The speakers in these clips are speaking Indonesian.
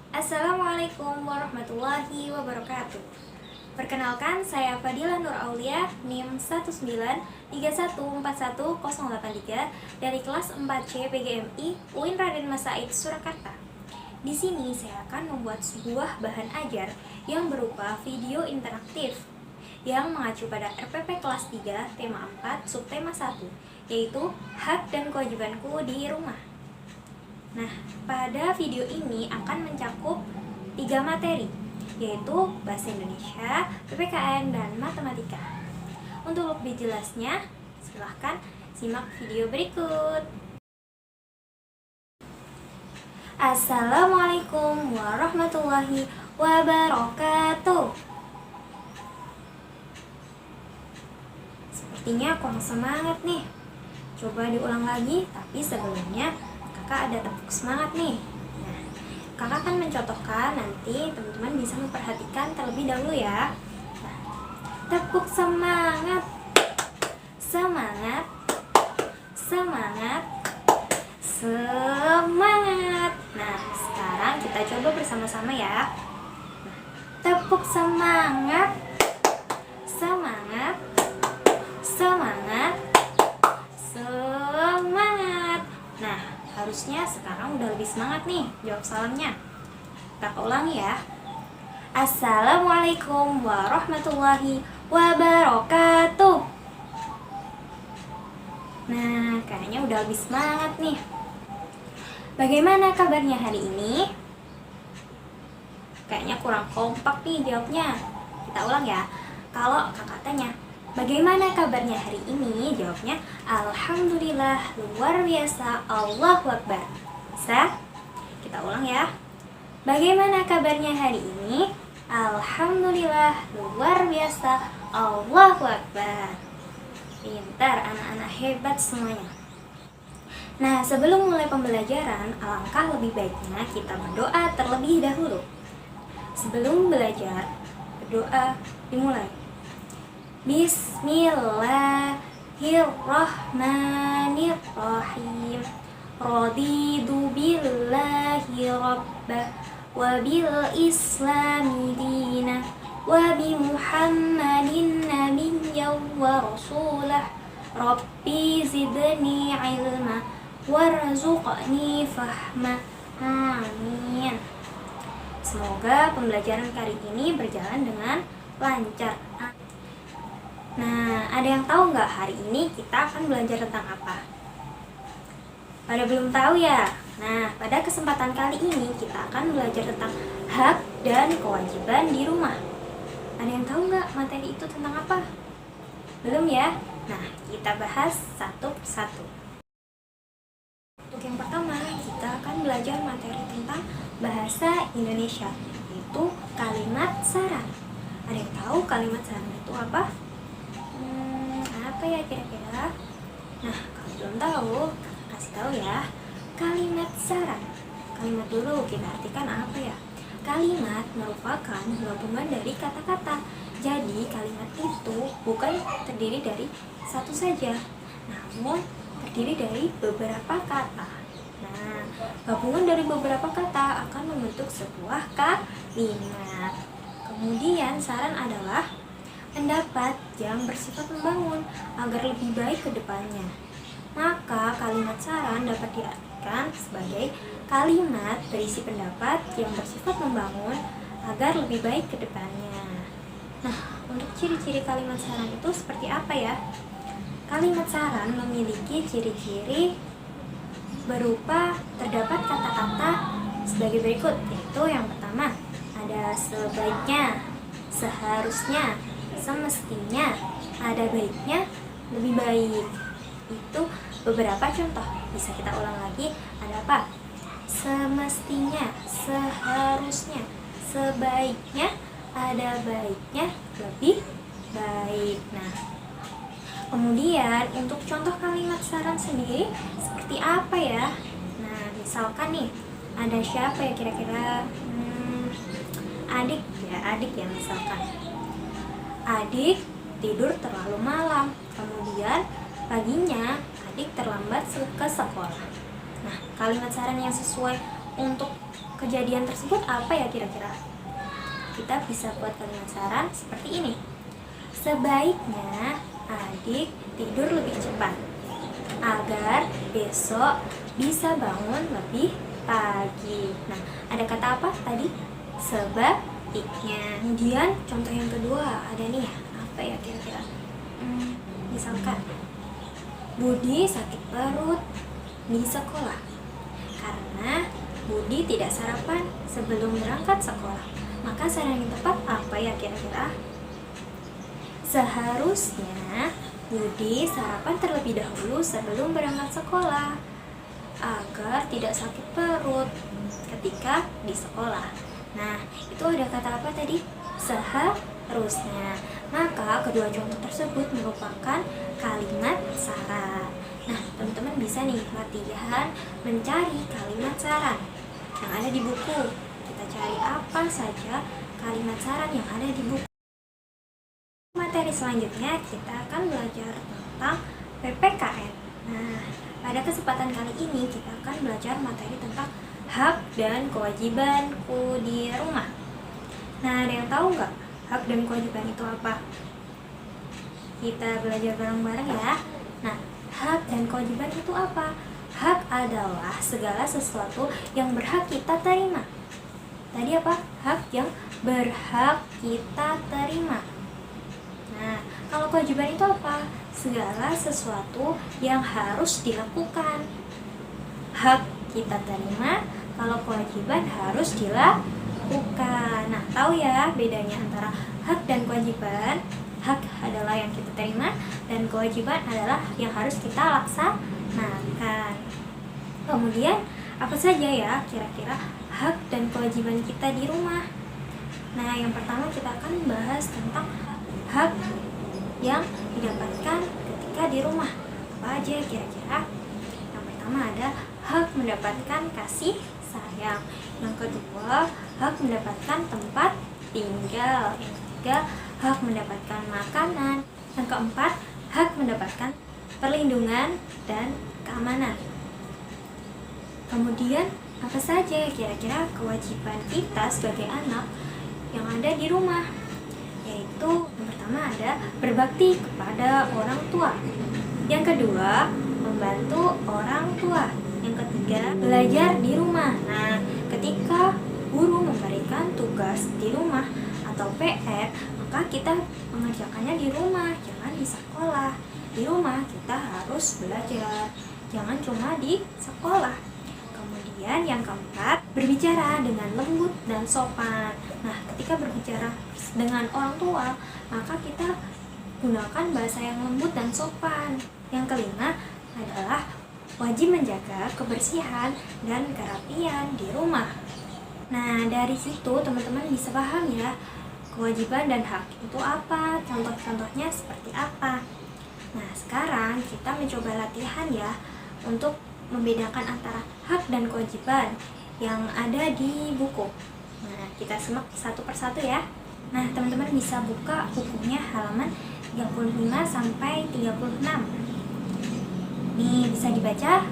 Assalamualaikum warahmatullahi wabarakatuh. Perkenalkan, saya Fadila Nur Aulia, NIM 193141083 dari kelas 4C PGMI UIN Raden Mas Said Surakarta. Di sini saya akan membuat sebuah bahan ajar yang berupa video interaktif yang mengacu pada RPP kelas 3 tema 4 subtema 1, yaitu hak dan kewajibanku di rumah. Nah, pada video ini akan mencakup 3 materi, yaitu Bahasa Indonesia, PPKN, dan Matematika. Untuk lebih jelasnya, silahkan simak video berikut. Assalamualaikum warahmatullahi wabarakatuh. Sepertinya kurang semangat nih. Coba diulang lagi, tapi sebelumnya kakak ada tepuk semangat nih. Nah, kakak akan mencontohkan, nanti teman-teman bisa memperhatikan terlebih dahulu ya. Nah, tepuk semangat, semangat, semangat, semangat. Nah, sekarang kita coba bersama-sama ya. Nah, tepuk semangat, semangat, semangat, semangat. Nah, harusnya sekarang udah lebih semangat nih jawab salamnya. Kita ulangi ya. Assalamualaikum warahmatullahi wabarakatuh. Nah, kayaknya udah lebih semangat nih. Bagaimana kabarnya hari ini? Kayaknya kurang kompak nih jawabnya. Kita ulang ya. Kalau kakak tanya, bagaimana kabarnya hari ini? Jawabnya, alhamdulillah, luar biasa, Allahu Akbar. Bisa? Kita ulang ya. Bagaimana kabarnya hari ini? Alhamdulillah, luar biasa, Allahu Akbar. Pintar, anak-anak hebat semuanya. Nah, sebelum mulai pembelajaran, alangkah lebih baiknya kita berdoa terlebih dahulu. Sebelum belajar, berdoa dimulai. Bismillahirrahmanirrahim. Raditu billahi rabbah wa bil islami dina wa bi muhammadin nabiyyan wa rasulah. Rabbi zidni ilma warzuqni fahma. Amin. Semoga pembelajaran kali ini berjalan dengan lancar. Nah, ada yang tahu nggak hari ini kita akan belajar tentang apa? Pada belum tahu ya? Nah, pada kesempatan kali ini kita akan belajar tentang hak dan kewajiban di rumah. Ada yang tahu nggak materi itu tentang apa? Belum ya? Nah, kita bahas satu persatu. Untuk yang pertama, kita akan belajar materi tentang bahasa Indonesia, yaitu kalimat saran. Ada yang tahu kalimat saran itu apa? Apa ya kira-kira? Nah, kalau belum tahu, kasih tahu ya. Kalimat saran. Kalimat dulu kita artikan apa ya? Kalimat merupakan gabungan dari kata-kata. Jadi kalimat itu bukan terdiri dari satu saja, namun terdiri dari beberapa kata. Nah, gabungan dari beberapa kata akan membentuk sebuah kalimat. Kemudian saran adalah pendapat yang bersifat membangun agar lebih baik ke depannya. Maka kalimat saran dapat diartikan sebagai kalimat berisi pendapat yang bersifat membangun agar lebih baik ke depannya. Nah, untuk ciri-ciri kalimat saran itu seperti apa ya? Kalimat saran memiliki ciri-ciri berupa terdapat kata-kata sebagai berikut, yaitu yang pertama ada sebaiknya, seharusnya, semestinya, ada baiknya, lebih baik. Itu beberapa contoh. Bisa kita ulang lagi. Ada apa? Semestinya, seharusnya, sebaiknya, ada baiknya, lebih baik. Nah, kemudian untuk contoh kalimat saran sendiri seperti apa ya? Nah, misalkan nih, ada siapa ya kira-kira? Adik ya misalkan. Adik tidur terlalu malam, kemudian paginya adik terlambat ke sekolah. Nah, kalimat saran yang sesuai untuk kejadian tersebut apa ya kira-kira? Kita bisa buat kalimat saran seperti ini. Sebaiknya adik tidur lebih cepat agar besok bisa bangun lebih pagi. Nah, ada kata apa tadi? Sebaiknya. Kemudian contoh yang kedua ada nih, apa ya kira-kira? Misalkan Budi sakit perut di sekolah karena Budi tidak sarapan sebelum berangkat sekolah. Maka saran yang tepat apa ya kira-kira? Seharusnya Budi sarapan terlebih dahulu sebelum berangkat sekolah agar tidak sakit perut ketika di sekolah. Nah, itu ada kata apa tadi? Seharusnya. Maka kedua contoh tersebut merupakan kalimat saran. Nah, teman-teman bisa nih latihan mencari kalimat saran yang ada di buku. Kita cari apa saja kalimat saran yang ada di buku. Materi selanjutnya kita akan belajar tentang PPKN. Nah, pada kesempatan kali ini kita akan belajar materi tentang hak dan kewajibanku di rumah. Nah, ada yang tahu nggak hak dan kewajiban itu apa? Kita belajar bareng-bareng ya. Nah, hak dan kewajiban itu apa? Hak adalah segala sesuatu yang berhak kita terima. Tadi apa? Hak yang berhak kita terima. Nah, kalau kewajiban itu apa? Segala sesuatu yang harus dilakukan. Hak kita terima, kalau kewajiban harus dilakukan. Nah, tahu ya bedanya antara hak dan kewajiban? Hak adalah yang kita terima dan kewajiban adalah yang harus kita laksanakan. Kemudian, apa saja ya kira-kira hak dan kewajiban kita di rumah? Nah, yang pertama kita akan bahas tentang hak yang didapatkan ketika di rumah. Apa aja kira-kira? Yang pertama ada hak mendapatkan kasih sayang. Yang kedua, hak mendapatkan tempat tinggal. Yang ketiga, hak mendapatkan makanan. Yang keempat, hak mendapatkan perlindungan dan keamanan. Kemudian, apa saja kira-kira kewajiban kita sebagai anak yang ada di rumah? Yaitu yang pertama ada berbakti kepada orang tua. Yang kedua, membantu orang tua. Yang ketiga, belajar di rumah. Nah, ketika guru memberikan tugas di rumah atau PR, maka kita mengerjakannya di rumah, jangan di sekolah. Di rumah kita harus belajar, jangan cuma di sekolah. Kemudian yang keempat, berbicara dengan lembut dan sopan. Nah, ketika berbicara dengan orang tua, maka kita gunakan bahasa yang lembut dan sopan. Yang kelima adalah wajib menjaga kebersihan dan kerapian di rumah. Nah, dari situ teman-teman bisa paham ya, kewajiban dan hak itu apa, contoh-contohnya seperti apa. Nah, sekarang kita mencoba latihan ya, untuk membedakan antara hak dan kewajiban yang ada di buku. Nah, kita simak satu persatu ya. Nah, teman-teman bisa buka bukunya halaman 35 sampai 36. Nih, bisa dibaca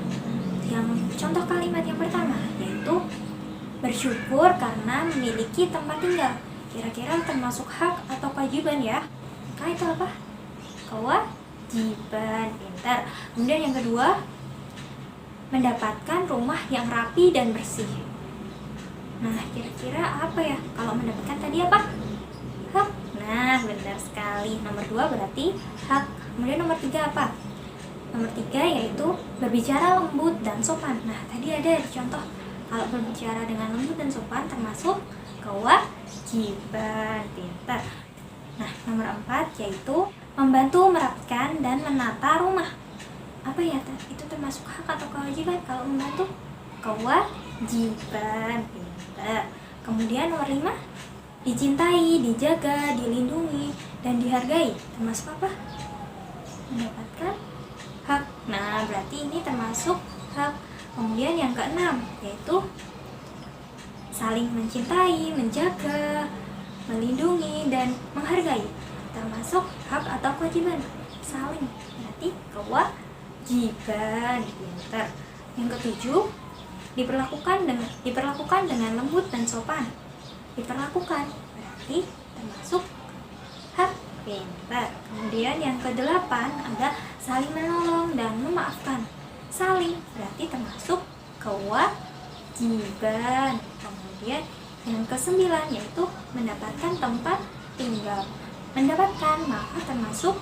yang contoh kalimat yang pertama, yaitu bersyukur karena memiliki tempat tinggal. Kira-kira termasuk hak atau kewajiban ya? Nah, itu apa? Kewajiban. Pintar. Kemudian yang kedua, mendapatkan rumah yang rapi dan bersih. Nah, kira-kira apa ya? Kalau mendapatkan tadi apa? Hak. Nah, benar sekali. Nomor 2 berarti hak. Kemudian nomor 3 apa? Nomor 3 yaitu berbicara lembut dan sopan. Nah, tadi ada di contoh. Kalau berbicara dengan lembut dan sopan termasuk kewajiban. Pintar. Nah, nomor 4 yaitu membantu merapikan dan menata rumah. Apa ya? Itu termasuk hak atau kewajiban? Kalau membantu, kewajiban. Pintar. Kemudian nomor 5, dicintai, dijaga, dilindungi, dan dihargai. Termasuk apa? Mendapatkan hak. Nah, berarti ini termasuk hak. Kemudian yang keenam, yaitu saling mencintai, menjaga, melindungi, dan menghargai. Termasuk hak atau kewajiban? Saling. Berarti kewajiban. Pintar. Yang ketujuh, diperlakukan dengan lembut dan sopan. Diperlakukan berarti termasuk hak pintar. Kemudian yang kedelapan ada saling menolong dan memaafkan. Saling berarti termasuk kewajiban. Kemudian yang kesembilan yaitu mendapatkan tempat tinggal. Mendapatkan maka termasuk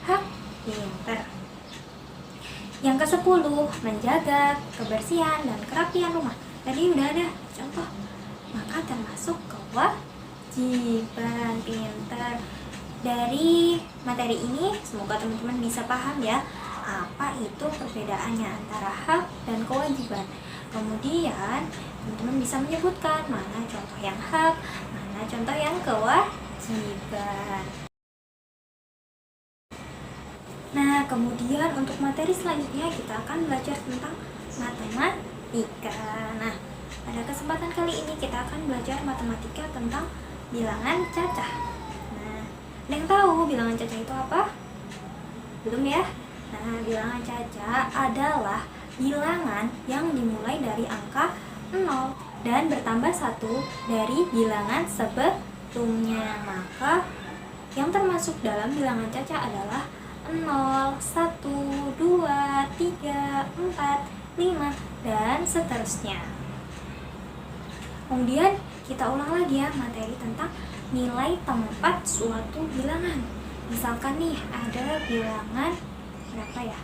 hak pintar. Yang ke-10 menjaga kebersihan dan kerapian rumah. Tadi udah ada contoh, maka termasuk kewajiban pintar. Dari materi ini semoga teman-teman bisa paham ya apa itu perbedaannya antara hak dan kewajiban. Kemudian teman-teman bisa menyebutkan mana contoh yang hak, mana contoh yang kewajiban. Nah, kemudian untuk materi selanjutnya kita akan belajar tentang matematika. Nah, pada kesempatan kali ini kita akan belajar matematika tentang bilangan cacah. Nah, ada yang tahu bilangan cacah itu apa? Belum ya? Nah, bilangan cacah adalah bilangan yang dimulai dari angka 0 dan bertambah 1 dari bilangan sebelumnya. Maka yang termasuk dalam bilangan cacah adalah 0, 1, 2, 3, 4, 5, dan seterusnya. Kemudian kita ulang lagi ya materi tentang nilai tempat suatu bilangan. Misalkan nih ada bilangan berapa ya?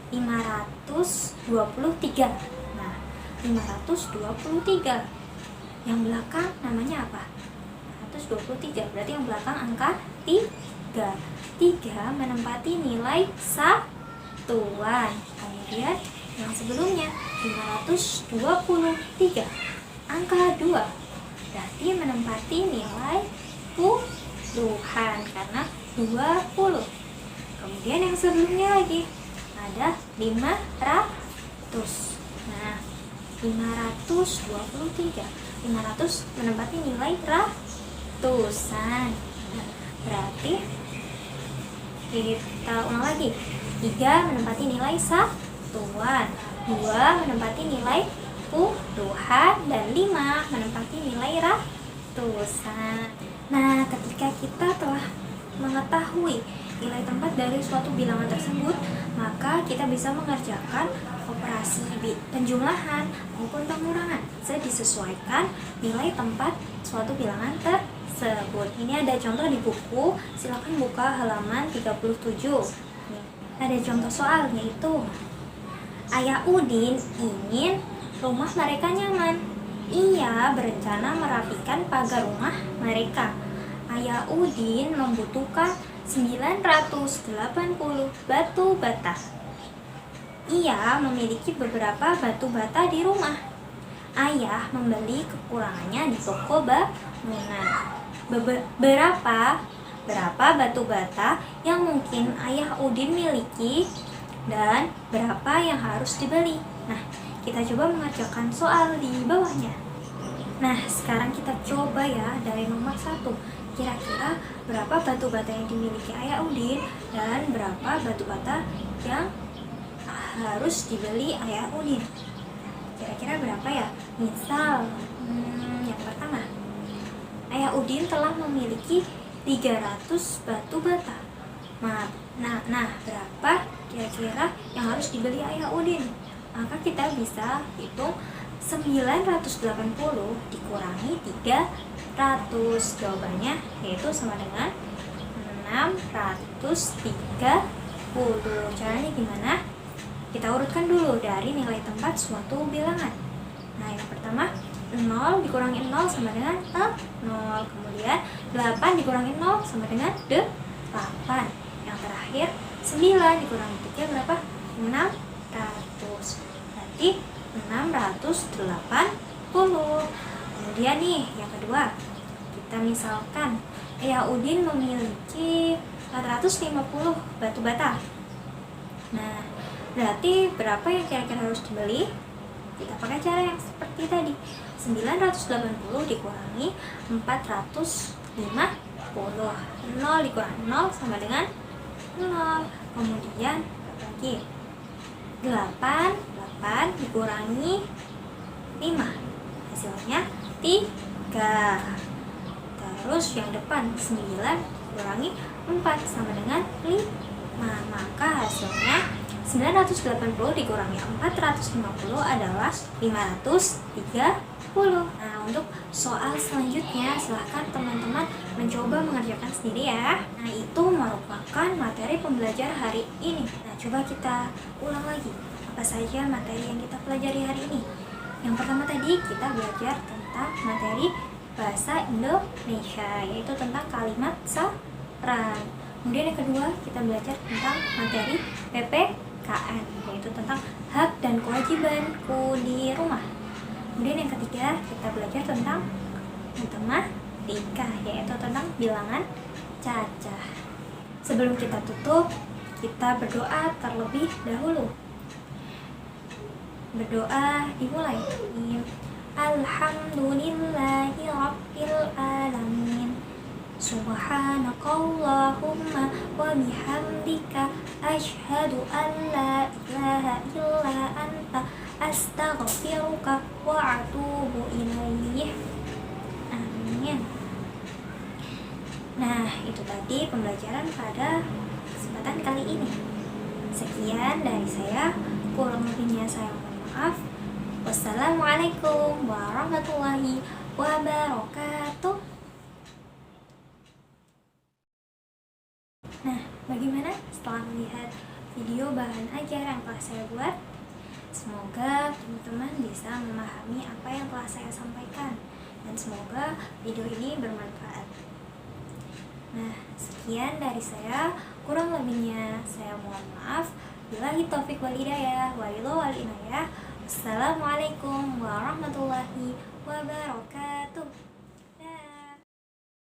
523. Nah, 523. Yang belakang namanya apa? 523. Berarti yang belakang angka 3. 3 menempati nilai satuan. Kemudian yang sebelumnya 523 angka 2 berarti menempati nilai puluhan karena 20. Kemudian yang sebelumnya lagi ada 500. Nah, 523 menempati nilai ratusan. Nah, berarti kita ulang lagi. 3 menempati nilai satuan, 2 menempati nilai puluhan, dan 5 menempati nilai ratusan. Nah, ketika kita telah mengetahui nilai tempat dari suatu bilangan tersebut, maka kita bisa mengerjakan operasi penjumlahan maupun pengurangan. Bisa disesuaikan nilai tempat suatu bilangan tersebut. Ini ada contoh di buku, silakan buka halaman 37. Ada contoh soal yaitu Ayah Udin ingin rumah mereka nyaman. Ia berencana merapikan pagar rumah mereka. Ayah Udin membutuhkan 980 batu bata. Ia memiliki beberapa batu bata di rumah. Ayah membeli kekurangannya di toko bangunan. Berapa batu bata yang mungkin Ayah Udin miliki dan berapa yang harus dibeli. Nah, kita coba mengerjakan soal di bawahnya. Nah, sekarang kita coba ya dari nomor 1. Kira-kira berapa batu bata yang dimiliki Ayah Udin dan berapa batu bata yang harus dibeli Ayah Udin. Kira-kira berapa ya? Misal, yang pertama, Ayah Udin telah memiliki 300 batu bata. Nah, berapa kira-kira yang harus dibeli Ayah Udin? Maka kita bisa hitung 980 dikurangi 300. Jawabannya yaitu sama dengan 630. Caranya gimana? Kita urutkan dulu dari nilai tempat suatu bilangan. Nah, yang pertama 0 dikurangi 0 sama dengan 0. Kemudian 8 dikurangi 0 sama dengan 8. Yang terakhir 9 dikurangi 3 berapa? 600. Berarti 680. Kemudian nih yang kedua, kita misalkan Ayah Udin memiliki 450 batu bata. Nah, berarti berapa yang kira-kira harus dibeli? Kita pakai cara yang seperti tadi. 980 dikurangi 450. 0 dikurangi 0 sama dengan 0. Kemudian lagi 8 dikurangi 5. Hasilnya 3. Terus yang depan 9 kurangi 4 sama dengan 5. Maka hasilnya 980 dikurangi 450 adalah 530. Nah, untuk soal selanjutnya silahkan teman-teman mencoba mengerjakan sendiri ya. Nah, itu merupakan materi pembelajaran hari ini. Nah, coba kita ulang lagi. Apa saja materi yang kita pelajari hari ini? Yang pertama tadi kita belajar tentang materi bahasa Indonesia, yaitu tentang kalimat saran. Kemudian yang kedua kita belajar tentang materi PPKN, yaitu tentang hak dan kewajibanku di rumah. Kemudian yang ketiga kita belajar tentang matematika, yaitu tentang bilangan cacah. Sebelum kita tutup, kita berdoa terlebih dahulu. Berdoa dimulai. Alhamdulillahi Rabbil Alamin. Subhanakallahumma wa bihamdika asyhadu an la ilaha illa anta astaghfiruka wa atubu ilaih. Amin. Nah, itu tadi pembelajaran pada kesempatan kali ini. Sekian dari saya, kurang lebihnya saya mohon maaf. Wassalamualaikum warahmatullahi wabarakatuh. Nah, bagaimana setelah melihat video bahan ajar yang telah saya buat? Semoga teman-teman bisa memahami apa yang telah saya sampaikan, dan semoga video ini bermanfaat. Nah, sekian dari saya, kurang lebihnya saya mohon maaf. Billahi taufik wal hidayah, wabillahi wal inayah. Assalamualaikum warahmatullahi wabarakatuh.